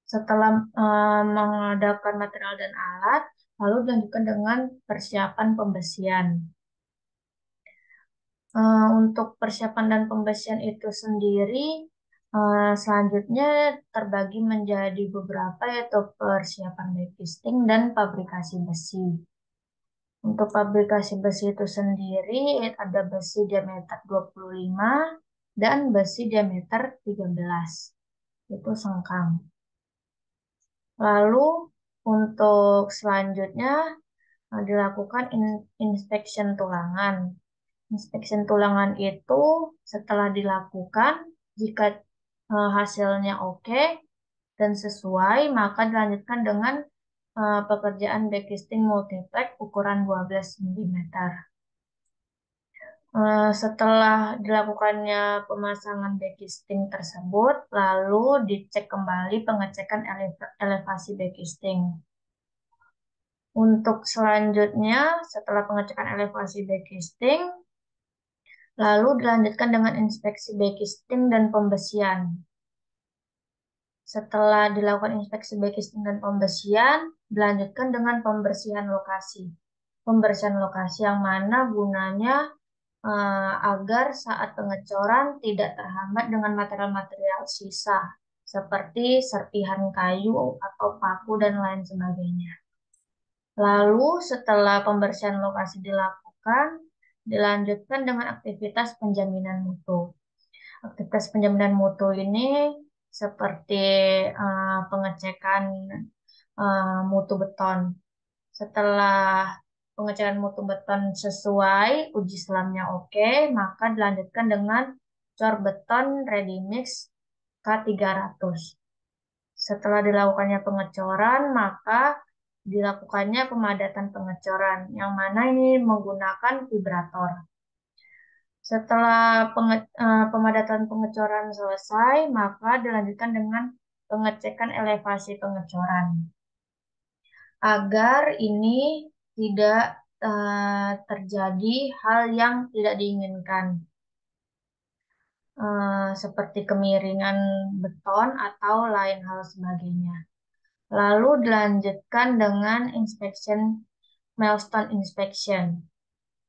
A: Setelah mengadakan material dan alat, lalu dilanjutkan dengan persiapan pembesian. Untuk persiapan dan pembesian itu sendiri, selanjutnya terbagi menjadi beberapa, yaitu persiapan backcasting dan fabrikasi besi. Untuk fabrikasi besi itu sendiri ada besi diameter 25 dan besi diameter 13. Itu sengkang. Lalu untuk selanjutnya dilakukan inspection tulangan. Inspection tulangan itu setelah dilakukan, jika hasilnya oke dan sesuai, maka dilanjutkan dengan pekerjaan backcasting multiplex ukuran 12 mm. Setelah dilakukannya pemasangan backcasting tersebut, lalu dicek kembali pengecekan elevasi backcasting. Untuk selanjutnya, setelah pengecekan elevasi backcasting, lalu dilanjutkan dengan inspeksi backcasting dan pembesian. Setelah dilakukan inspeksi backcasting dan pembesian, dilanjutkan dengan pembersihan lokasi. Pembersihan lokasi yang mana gunanya agar saat pengecoran tidak terhambat dengan material-material sisa, seperti serpihan kayu atau paku dan lain sebagainya. Lalu setelah pembersihan lokasi dilakukan, dilanjutkan dengan aktivitas penjaminan mutu. Aktivitas penjaminan mutu ini seperti pengecekan mutu beton. Setelah pengecekan mutu beton sesuai, uji selamnya oke, maka dilanjutkan dengan cor beton ready mix K300. Setelah dilakukannya pengecoran, maka dilakukannya pemadatan pengecoran, yang mana ini menggunakan vibrator. Setelah pemadatan pengecoran selesai, maka dilanjutkan dengan pengecekan elevasi pengecoran. Agar ini tidak terjadi hal yang tidak diinginkan, seperti kemiringan beton atau lain hal sebagainya. Lalu dilanjutkan dengan milestone inspection.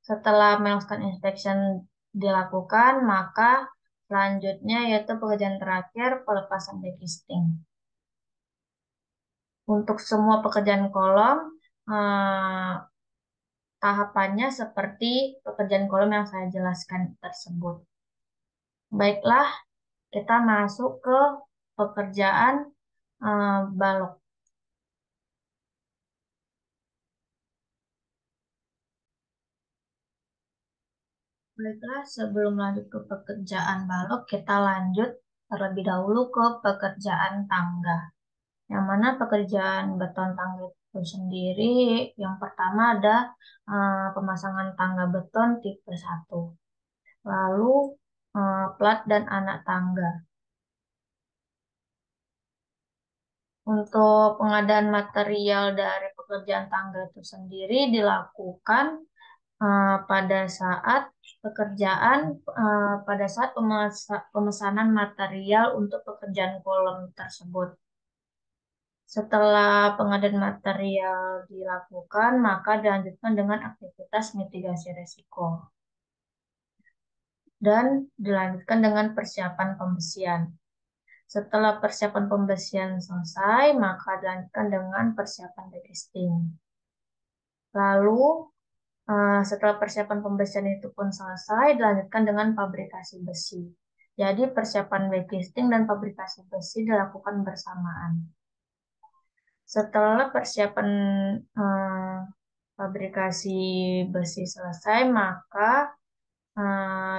A: Setelah milestone inspection dilakukan, maka selanjutnya yaitu pekerjaan terakhir pelepasan backcasting. Untuk semua pekerjaan kolom, tahapannya seperti pekerjaan kolom yang saya jelaskan tersebut. Baiklah, kita masuk ke pekerjaan balok. Baiklah, sebelum lanjut ke pekerjaan balok, kita lanjut terlebih dahulu ke pekerjaan tangga. Yang mana pekerjaan beton tangga itu sendiri, yang pertama ada pemasangan tangga beton tipe 1. Lalu plat dan anak tangga. Untuk pengadaan material dari pekerjaan tangga itu sendiri dilakukan pada saat pemesanan material untuk pekerjaan kolom tersebut. Setelah pengadaan material dilakukan, maka dilanjutkan dengan aktivitas mitigasi risiko. Dan dilanjutkan dengan persiapan pembesian. Setelah persiapan pembesian selesai, maka dilanjutkan dengan persiapan backcasting. Lalu, setelah persiapan pembesian itu pun selesai, dilanjutkan dengan fabrikasi besi. Jadi, persiapan backcasting dan fabrikasi besi dilakukan bersamaan. Setelah persiapan fabrikasi besi selesai, maka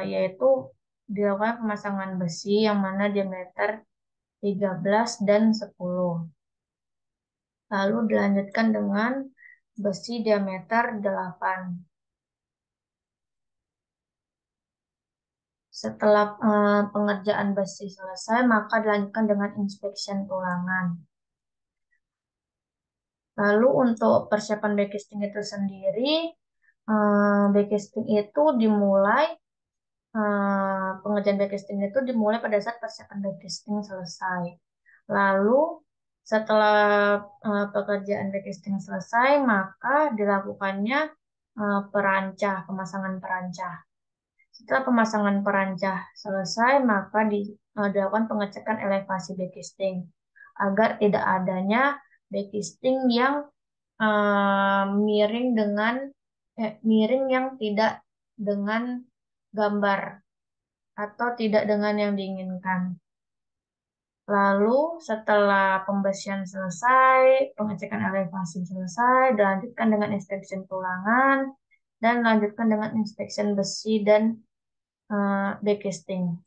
A: yaitu dilakukan pemasangan besi yang mana diameter 13 dan 10. Lalu dilanjutkan dengan besi diameter 8. Setelah pengerjaan besi selesai, maka dilanjutkan dengan inspection tulangan. Lalu untuk persiapan backcasting itu sendiri, backcasting itu dimulai, pengerjaan backcasting itu dimulai pada saat persiapan backcasting selesai. Lalu setelah pekerjaan backcasting selesai, maka dilakukannya pemasangan perancah. Setelah pemasangan perancah selesai, maka dilakukan pengecekan elevasi backcasting agar tidak adanya backcasting yang miring yang tidak dengan gambar atau tidak dengan yang diinginkan. Lalu setelah pembersihan selesai, pengecekan elevasi selesai, dilanjutkan dengan inspection tulangan dan dilanjutkan dengan inspection besi dan backcasting.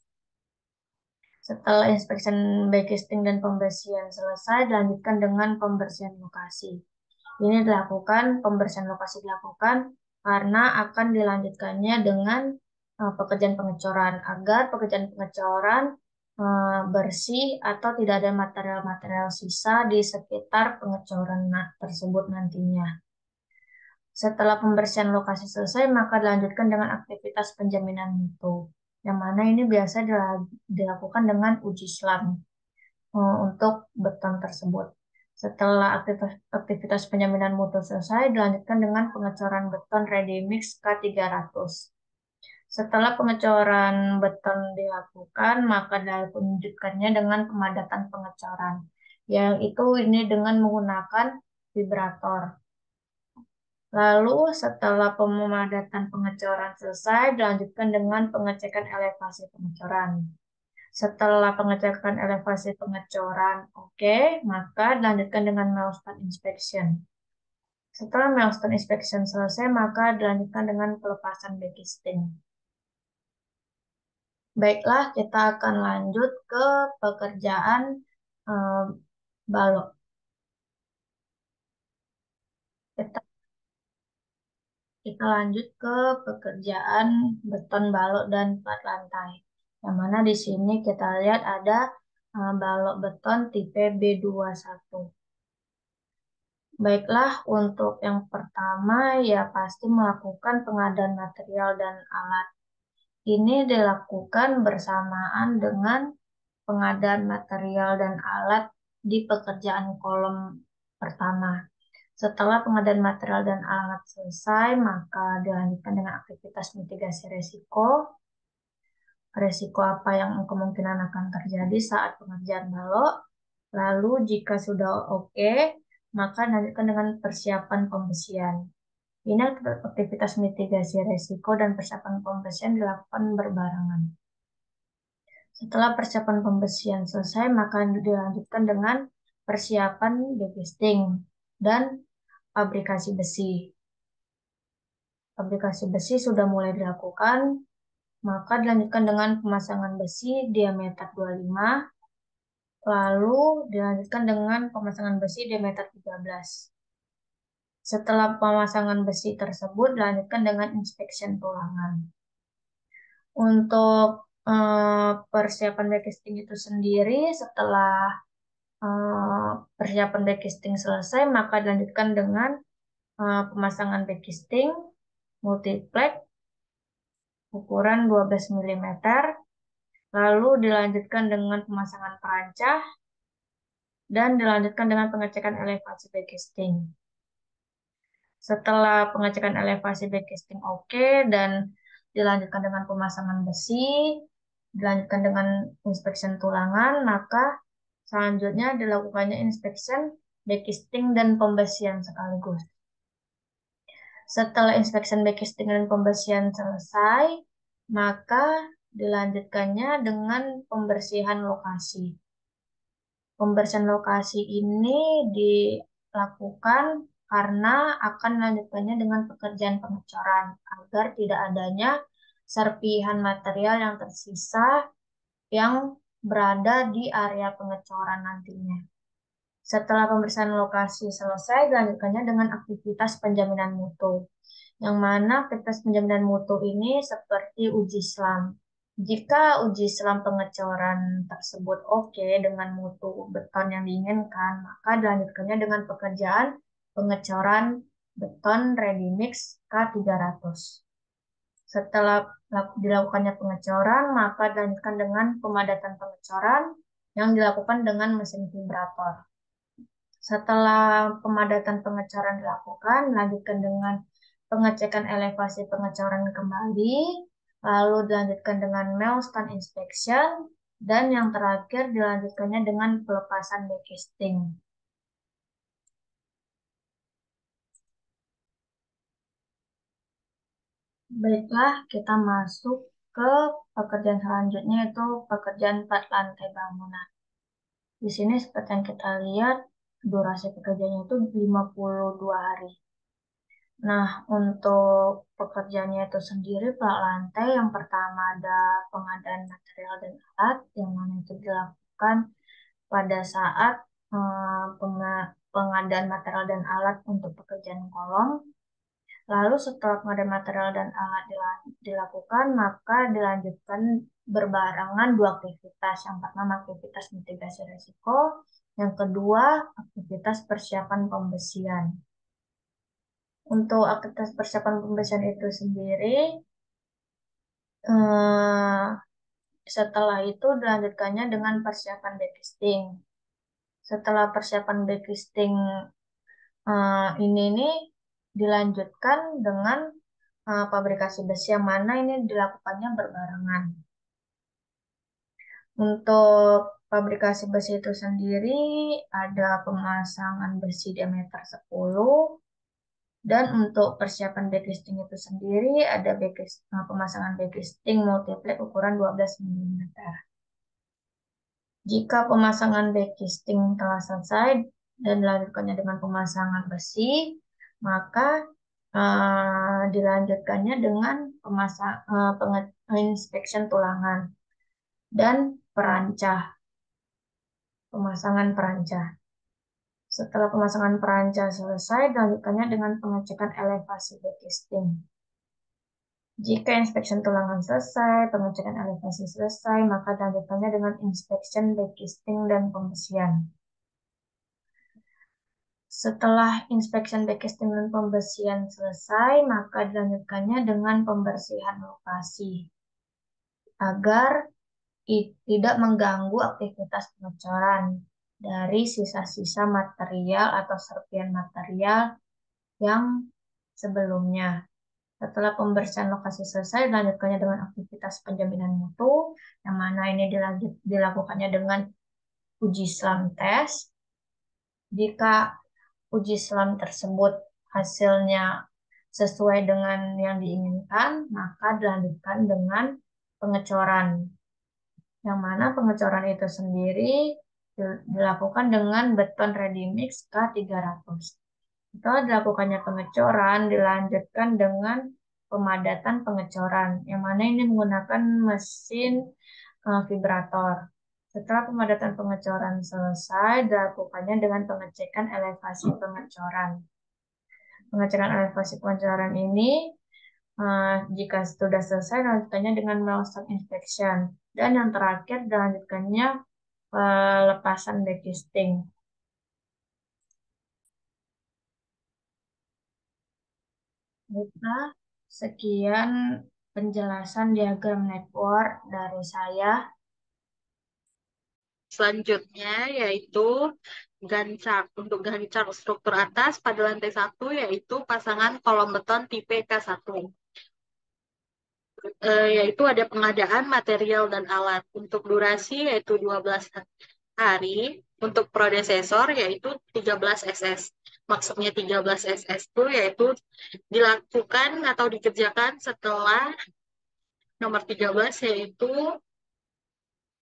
A: Setelah inspection backcasting dan pembersihan selesai, dilanjutkan dengan pembersihan lokasi. Ini pembersihan lokasi dilakukan karena akan dilanjutkannya dengan pekerjaan pengecoran agar pekerjaan pengecoran bersih atau tidak ada material-material sisa di sekitar pengecoran tersebut nantinya. Setelah pembersihan lokasi selesai, maka dilanjutkan dengan aktivitas penjaminan mutu, yang mana ini biasa dilakukan dengan uji SLAM untuk beton tersebut. Setelah aktivitas penjaminan mutu selesai, dilanjutkan dengan pengecoran beton ready mix K300. Setelah pengecoran beton dilakukan, maka dilanjutkannya dengan pemadatan pengecoran, yang itu ini dengan menggunakan vibrator. Lalu setelah pemadatan pengecoran selesai, dilanjutkan dengan pengecekan elevasi pengecoran. Setelah pengecekan elevasi pengecoran oke, maka dilanjutkan dengan milestone inspection. Setelah milestone inspection selesai, maka dilanjutkan dengan pelepasan backcasting. Baiklah, kita akan lanjut ke pekerjaan balok. Kita lanjut ke pekerjaan beton balok dan plat lantai. Yang mana di sini kita lihat ada balok beton tipe B21. Baiklah, untuk yang pertama ya pasti melakukan pengadaan material dan alat. Ini dilakukan bersamaan dengan pengadaan material dan alat di pekerjaan kolom pertama. Setelah pengadaan material dan alat selesai, maka dilanjutkan dengan aktivitas mitigasi resiko. Resiko apa yang kemungkinan akan terjadi saat pengerjaan balok. Lalu jika sudah oke, maka dilanjutkan dengan persiapan pembersihan. Ini aktivitas mitigasi resiko dan persiapan pembersihan dilakukan berbarengan. Setelah persiapan pembersihan selesai, maka dilanjutkan dengan persiapan backcasting dan fabrikasi besi. Fabrikasi besi sudah mulai dilakukan, maka dilanjutkan dengan pemasangan besi diameter 25, lalu dilanjutkan dengan pemasangan besi diameter 13. Setelah pemasangan besi tersebut, dilanjutkan dengan inspection tulangan. Untuk persiapan backcasting itu sendiri, setelah persiapan backcasting selesai, maka dilanjutkan dengan pemasangan backcasting multiplex ukuran 12 mm, lalu dilanjutkan dengan pemasangan perancah, dan dilanjutkan dengan pengecekan elevasi backcasting. Setelah pengecekan elevasi backcasting oke, dan dilanjutkan dengan pemasangan besi, dilanjutkan dengan inspection tulangan, maka selanjutnya dilakukannya inspection backcasting dan pembersihan sekaligus. Setelah inspection backcasting dan pembersihan selesai, maka dilanjutkannya dengan pembersihan lokasi. Pembersihan lokasi ini dilakukan karena akan melanjutkannya dengan pekerjaan pengecoran agar tidak adanya serpihan material yang tersisa yang berada di area pengecoran nantinya. Setelah pemeriksaan lokasi selesai, dilanjutkannya dengan aktivitas penjaminan mutu. Yang mana aktivitas penjaminan mutu ini seperti uji selam. Jika uji selam pengecoran tersebut oke dengan mutu beton yang diinginkan, maka dilanjutkannya dengan pekerjaan pengecoran beton ready mix K300. Setelah dilakukannya pengecoran, maka dilanjutkan dengan pemadatan pengecoran yang dilakukan dengan mesin vibrator. Setelah pemadatan pengecoran dilakukan, dilanjutkan dengan pengecekan elevasi pengecoran kembali, lalu dilanjutkan dengan milestone inspection, dan yang terakhir dilanjutkannya dengan pelepasan backcasting. Baiklah, kita masuk ke pekerjaan selanjutnya, yaitu pekerjaan 4 lantai bangunan. Di sini seperti yang kita lihat, durasi pekerjaannya itu 52 hari. Nah, untuk pekerjaannya itu sendiri, Pak lantai, yang pertama ada pengadaan material dan alat, yang mana itu dilakukan pada saat pengadaan material dan alat untuk pekerjaan kolom. Lalu setelah pengadaan material dan alat dilakukan, maka dilanjutkan berbarengan dua aktivitas. Yang pertama aktivitas mitigasi risiko, yang kedua aktivitas persiapan pembesian. Untuk aktivitas persiapan pembesian itu sendiri, setelah itu dilanjutkannya dengan persiapan backcasting. Setelah persiapan backcasting ini dilanjutkan dengan pabrikasi besi, yang mana ini dilakukannya berbarengan. Untuk pabrikasi besi itu sendiri ada pemasangan besi diameter 10, dan untuk persiapan backcasting itu sendiri ada pemasangan backcasting multiplex ukuran 12 mm. Jika pemasangan backcasting telah selesai dan dilanjutkannya dengan pemasangan besi, maka dilanjutkannya dengan inspection tulangan dan perancah, pemasangan perancah. Setelah pemasangan perancah selesai, dilanjutkannya dengan pengecekan elevasi backcasting. Jika inspection tulangan selesai, pengecekan elevasi selesai, maka dilanjutkannya dengan inspection backcasting dan pembesian. Setelah inspection backcasting dan pembesian selesai, maka dilanjutkannya dengan pembersihan lokasi agar tidak mengganggu aktivitas pengecoran dari sisa-sisa material atau serpihan material yang sebelumnya. Setelah pembersihan lokasi selesai, dilanjutkannya dengan aktivitas penjaminan mutu, yang mana ini dilakukannya dengan uji selam tes. Jika uji selam tersebut hasilnya sesuai dengan yang diinginkan, maka dilanjutkan dengan pengecoran, yang mana pengecoran itu sendiri dilakukan dengan beton ready mix K300. Setelah dilakukannya pengecoran, dilanjutkan dengan pemadatan pengecoran, yang mana ini menggunakan mesin vibrator. Setelah pemadatan pengecoran selesai, dilakukannya dengan pengecekan elevasi pengecoran. Pengecekan elevasi pengecoran ini, jika sudah selesai, dilanjutkannya dengan milestone inspection. Dan yang terakhir, dilanjutkannya pelepasan backcasting. Baiklah, sekian penjelasan diagram network dari saya.
D: Selanjutnya yaitu gancak. Untuk gancak struktur atas pada lantai 1 yaitu pasangan kolom beton tipe K1. Yaitu ada pengadaan material dan alat. Untuk durasi yaitu 12 hari. Untuk predesesor yaitu 13 SS. Maksudnya 13 SS itu yaitu dilakukan atau dikerjakan setelah nomor 13 yaitu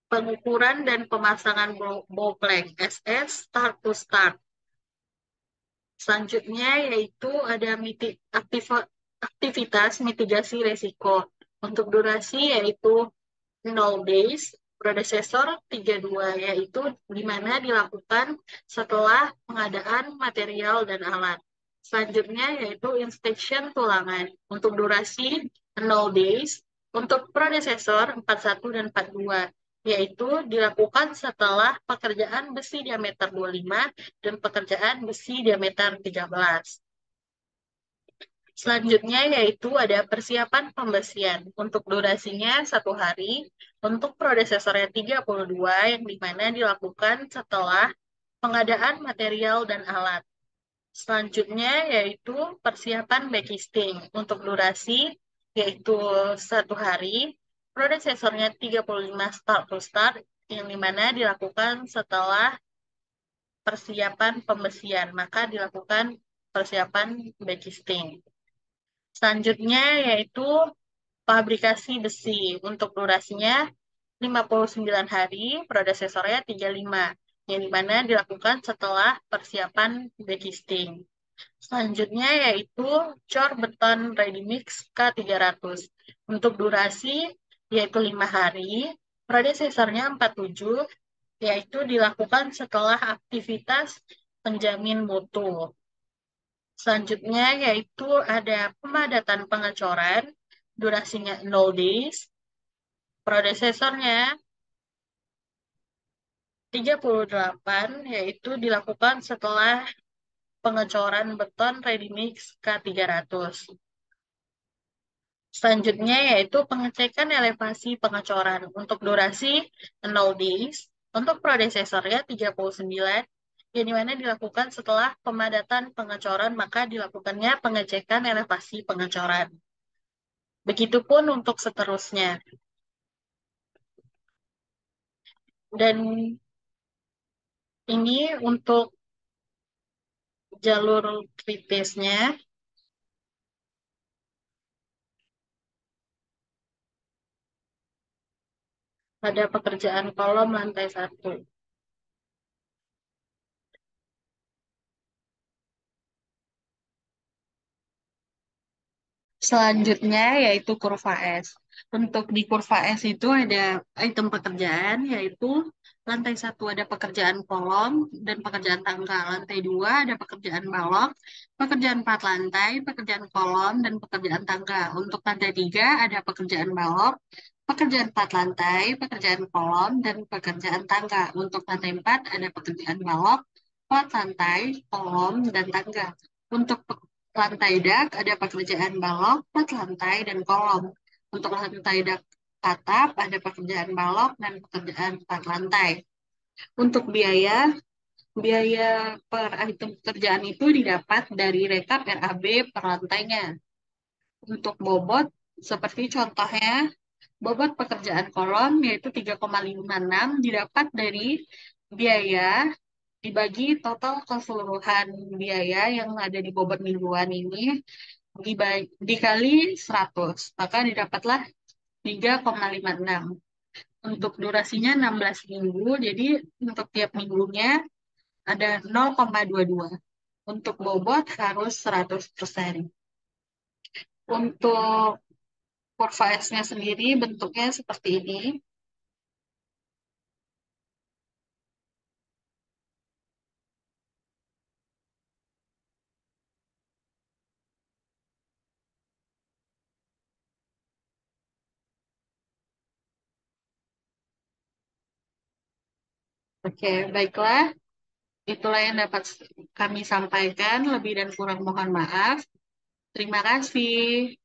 D: pengukuran dan pemasangan bow plank SS start to start. Selanjutnya yaitu ada aktivitas mitigasi resiko. Untuk durasi yaitu 0 days, predesesor 32, yaitu di mana dilakukan setelah pengadaan material dan alat. Selanjutnya yaitu inspection tulangan. Untuk durasi 0 days, untuk predesesor 41 dan 42, yaitu dilakukan setelah pekerjaan besi diameter 25 dan pekerjaan besi diameter 13. Selanjutnya yaitu ada persiapan pembesian. Untuk durasinya 1 hari, untuk prodesesornya 32, yang dimana dilakukan setelah pengadaan material dan alat. Selanjutnya yaitu persiapan backcasting. Untuk durasi yaitu 1 hari, prodesesornya 35 start to start, yang dimana dilakukan setelah persiapan pembesian, maka dilakukan persiapan backcasting. Selanjutnya yaitu fabrikasi besi. Untuk durasinya 59 hari, prodesesornya 35, yang dimana dilakukan setelah persiapan backcasting. Selanjutnya yaitu cor beton ready mix K300. Untuk durasi yaitu 5 hari, prodesesornya 47, yaitu dilakukan setelah aktivitas penjamin mutu. Selanjutnya yaitu ada pemadatan pengecoran, durasinya 0 days, prodesesornya 38, yaitu dilakukan setelah pengecoran beton ready mix K300. Selanjutnya yaitu pengecekan elevasi pengecoran. Untuk durasi 0 days, untuk prodesesornya 39, yang dimana dilakukan setelah pemadatan pengecoran, maka dilakukannya pengecekan elevasi pengecoran. Begitupun untuk seterusnya. Dan ini untuk jalur kritisnya. Ada pekerjaan kolom lantai 1. Selanjutnya yaitu kurva S. Untuk di kurva S itu ada item pekerjaan, yaitu lantai 1 ada pekerjaan kolom dan pekerjaan tangga. Lantai 2 ada pekerjaan balok, pekerjaan 4 lantai, pekerjaan kolom, dan pekerjaan tangga. Untuk lantai 3 ada pekerjaan balok, pekerjaan 4 lantai, pekerjaan kolom, dan pekerjaan tangga. Untuk lantai 4 ada pekerjaan balok, 4 lantai, kolom, dan tangga. Untuk lantai dak ada pekerjaan balok, 4 lantai, dan kolom. Untuk lantai dak atap ada pekerjaan balok dan pekerjaan 4 lantai. Untuk biaya per item pekerjaan itu didapat dari rekap RAB per lantainya. Untuk bobot, seperti contohnya, bobot pekerjaan kolom yaitu 3,56 didapat dari biaya dibagi total keseluruhan biaya yang ada di bobot mingguan ini dikali 100, maka didapatlah 3,56. Untuk durasinya 16 minggu, jadi untuk tiap minggunya ada 0,22. Untuk bobot harus 100%. Untuk kurva S-nya sendiri bentuknya seperti ini. Oke, baiklah. Itulah yang dapat kami sampaikan. Lebih dan kurang mohon maaf. Terima kasih.